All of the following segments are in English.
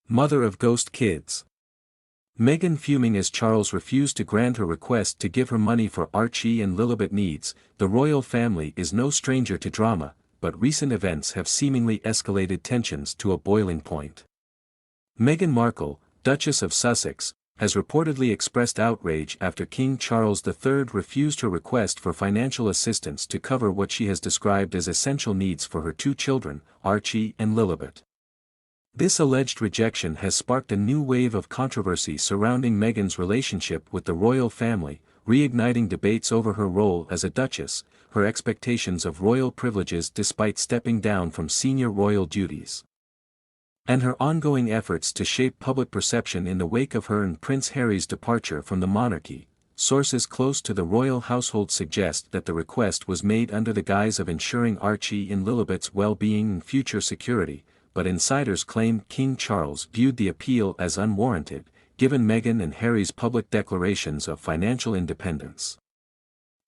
Mother of ghost kids. Meghan fuming as Charles refused to grant her request to give her money for Archie and Lilibet needs. The royal family is no stranger to drama, but recent events have seemingly escalated tensions to a boiling point. Meghan Markle, Duchess of Sussex, has reportedly expressed outrage after King Charles III refused her request for financial assistance to cover what she has described as essential needs for her two children, Archie and Lilibet. This alleged rejection has sparked a new wave of controversy surrounding Meghan's relationship with the royal family, reigniting debates over her role as a duchess, her expectations of royal privileges despite stepping down from senior royal duties, and her ongoing efforts to shape public perception in the wake of her and Prince Harry's departure from the monarchy. Sources close to the royal household suggest that the request was made under the guise of ensuring Archie and Lilibet's well-being and future security, but insiders claim King Charles viewed the appeal as unwarranted, given Meghan and Harry's public declarations of financial independence.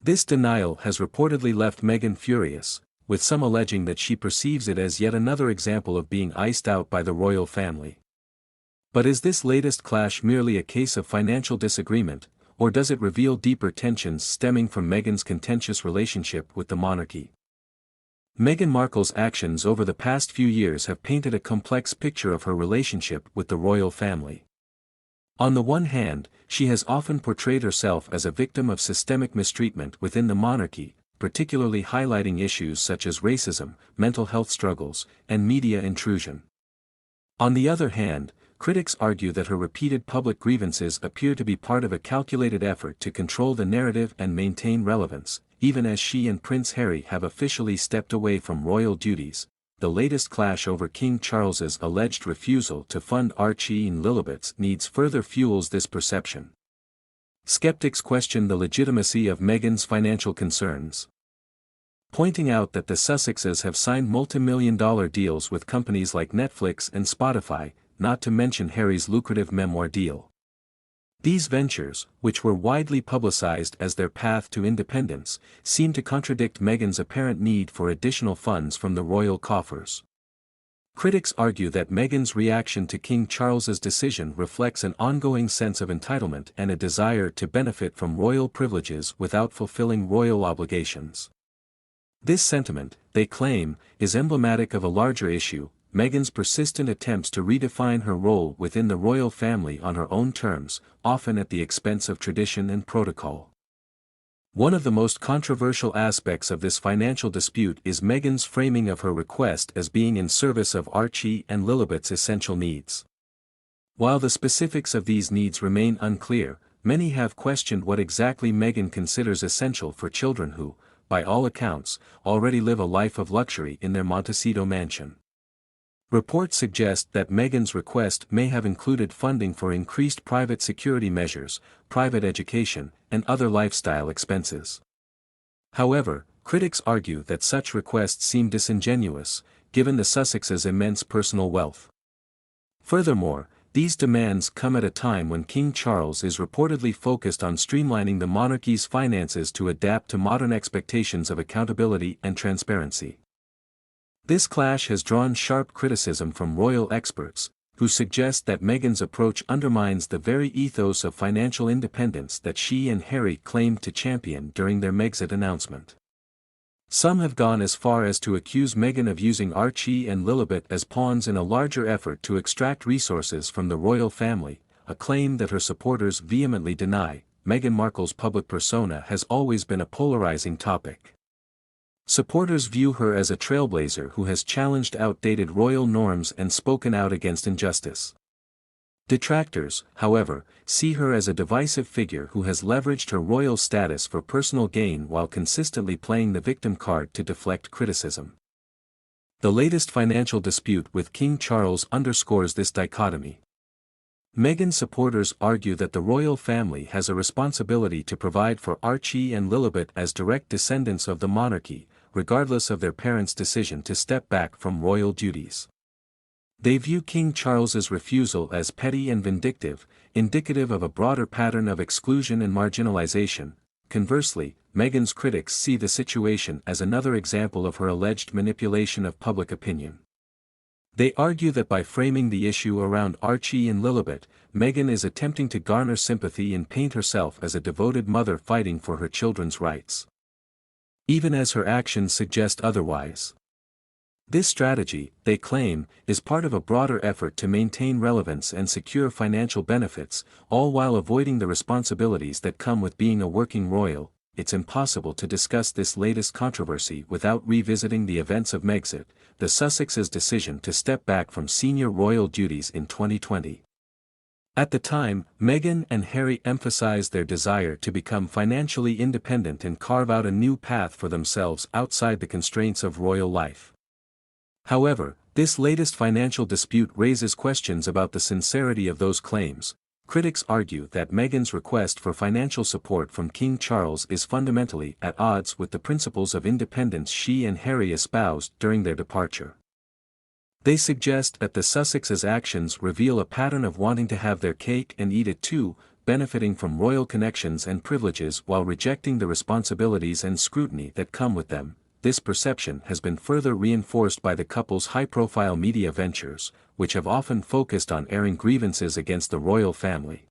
This denial has reportedly left Meghan furious, with some alleging that she perceives it as yet another example of being iced out by the royal family. But is this latest clash merely a case of financial disagreement, or does it reveal deeper tensions stemming from Meghan's contentious relationship with the monarchy? Meghan Markle's actions over the past few years have painted a complex picture of her relationship with the royal family. On the one hand, she has often portrayed herself as a victim of systemic mistreatment within the monarchy, particularly highlighting issues such as racism, mental health struggles, and media intrusion. On the other hand, critics argue that her repeated public grievances appear to be part of a calculated effort to control the narrative and maintain relevance, even as she and Prince Harry have officially stepped away from royal duties. The latest clash over King Charles's alleged refusal to fund Archie and Lilibet's needs further fuels this perception. Skeptics question the legitimacy of Meghan's financial concerns, pointing out that the Sussexes have signed multi-million-dollar deals with companies like Netflix and Spotify, not to mention Harry's lucrative memoir deal. These ventures, which were widely publicized as their path to independence, seem to contradict Meghan's apparent need for additional funds from the royal coffers. Critics argue that Meghan's reaction to King Charles's decision reflects an ongoing sense of entitlement and a desire to benefit from royal privileges without fulfilling royal obligations. This sentiment, they claim, is emblematic of a larger issue: Meghan's persistent attempts to redefine her role within the royal family on her own terms, often at the expense of tradition and protocol. One of the most controversial aspects of this financial dispute is Meghan's framing of her request as being in service of Archie and Lilibet's essential needs. While the specifics of these needs remain unclear, many have questioned what exactly Meghan considers essential for children who, by all accounts, already live a life of luxury in their Montecito mansion. Reports suggest that Meghan's request may have included funding for increased private security measures, private education, and other lifestyle expenses. However, critics argue that such requests seem disingenuous, given the Sussexes' immense personal wealth. Furthermore, these demands come at a time when King Charles is reportedly focused on streamlining the monarchy's finances to adapt to modern expectations of accountability and transparency. This clash has drawn sharp criticism from royal experts, who suggest that Meghan's approach undermines the very ethos of financial independence that she and Harry claimed to champion during their Megxit announcement. Some have gone as far as to accuse Meghan of using Archie and Lilibet as pawns in a larger effort to extract resources from the royal family, a claim that her supporters vehemently deny. Meghan Markle's public persona has always been a polarizing topic. Supporters view her as a trailblazer who has challenged outdated royal norms and spoken out against injustice. Detractors, however, see her as a divisive figure who has leveraged her royal status for personal gain while consistently playing the victim card to deflect criticism. The latest financial dispute with King Charles underscores this dichotomy. Meghan supporters argue that the royal family has a responsibility to provide for Archie and Lilibet as direct descendants of the monarchy, regardless of their parents' decision to step back from royal duties. They view King Charles's refusal as petty and vindictive, indicative of a broader pattern of exclusion and marginalization. Conversely, Meghan's critics see the situation as another example of her alleged manipulation of public opinion. They argue that by framing the issue around Archie and Lilibet, Meghan is attempting to garner sympathy and paint herself as a devoted mother fighting for her children's rights, even as her actions suggest otherwise. This strategy, they claim, is part of a broader effort to maintain relevance and secure financial benefits, all while avoiding the responsibilities that come with being a working royal. It's impossible to discuss this latest controversy without revisiting the events of Megxit, the Sussex's decision to step back from senior royal duties in 2020. At the time, Meghan and Harry emphasized their desire to become financially independent and carve out a new path for themselves outside the constraints of royal life. However, this latest financial dispute raises questions about the sincerity of those claims. Critics argue that Meghan's request for financial support from King Charles is fundamentally at odds with the principles of independence she and Harry espoused during their departure. They suggest that the Sussexes' actions reveal a pattern of wanting to have their cake and eat it too, benefiting from royal connections and privileges while rejecting the responsibilities and scrutiny that come with them. This perception has been further reinforced by the couple's high-profile media ventures, which have often focused on airing grievances against the royal family.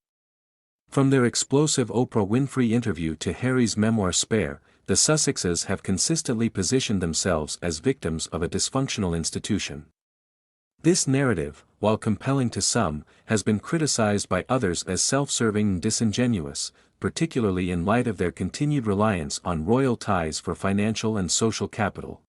From their explosive Oprah Winfrey interview to Harry's memoir Spare, the Sussexes have consistently positioned themselves as victims of a dysfunctional institution. This narrative, while compelling to some, has been criticized by others as self-serving and disingenuous, particularly in light of their continued reliance on royal ties for financial and social capital.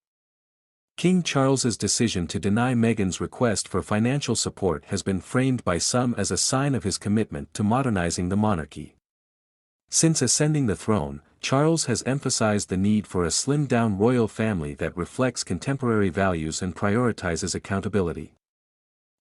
King Charles's decision to deny Meghan's request for financial support has been framed by some as a sign of his commitment to modernizing the monarchy. Since ascending the throne, Charles has emphasized the need for a slimmed-down royal family that reflects contemporary values and prioritizes accountability.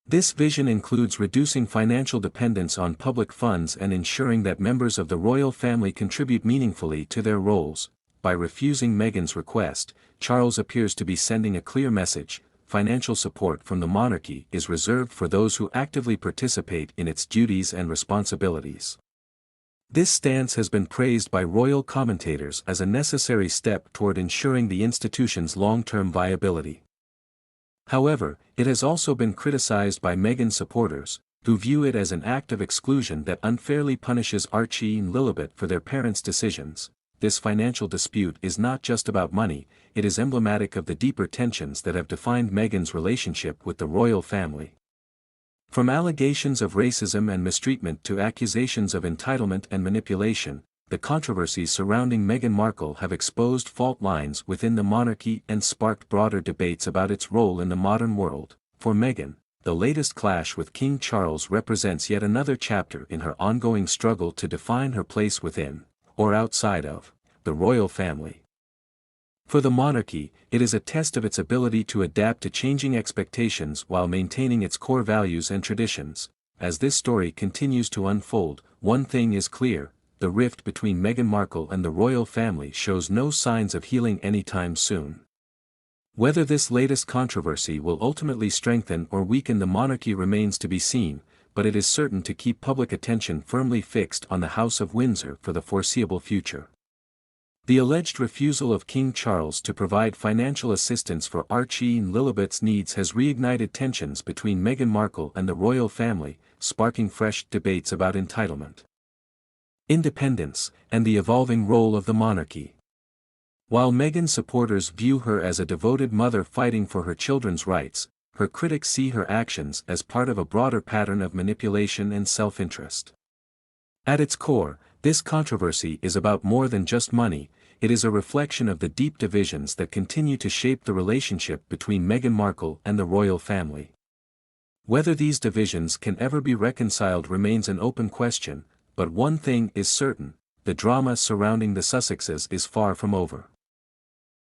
This vision includes reducing financial dependence on public funds and ensuring that members of the royal family contribute meaningfully to their roles. By refusing Meghan's request, Charles appears to be sending a clear message: financial support from the monarchy is reserved for those who actively participate in its duties and responsibilities. This stance has been praised by royal commentators as a necessary step toward ensuring the institution's long-term viability. However, it has also been criticized by Meghan supporters, who view it as an act of exclusion that unfairly punishes Archie and Lilibet for their parents' decisions. This financial dispute is not just about money, it is emblematic of the deeper tensions that have defined Meghan's relationship with the royal family. From allegations of racism and mistreatment to accusations of entitlement and manipulation, the controversies surrounding Meghan Markle have exposed fault lines within the monarchy and sparked broader debates about its role in the modern world. For Meghan, the latest clash with King Charles represents yet another chapter in her ongoing struggle to define her place within, or outside of, the royal family. For the monarchy, it is a test of its ability to adapt to changing expectations while maintaining its core values and traditions. As this story continues to unfold, one thing is clear: the rift between Meghan Markle and the royal family shows no signs of healing anytime soon. Whether this latest controversy will ultimately strengthen or weaken the monarchy remains to be seen, but it is certain to keep public attention firmly fixed on the House of Windsor for the foreseeable future. The alleged refusal of King Charles to provide financial assistance for Archie and Lilibet's needs has reignited tensions between Meghan Markle and the royal family, sparking fresh debates about entitlement, independence, and the evolving role of the monarchy. While Meghan's supporters view her as a devoted mother fighting for her children's rights, her critics see her actions as part of a broader pattern of manipulation and self-interest. At its core, this controversy is about more than just money. It is a reflection of the deep divisions that continue to shape the relationship between Meghan Markle and the royal family. Whether these divisions can ever be reconciled remains an open question, but one thing is certain: the drama surrounding the Sussexes is far from over.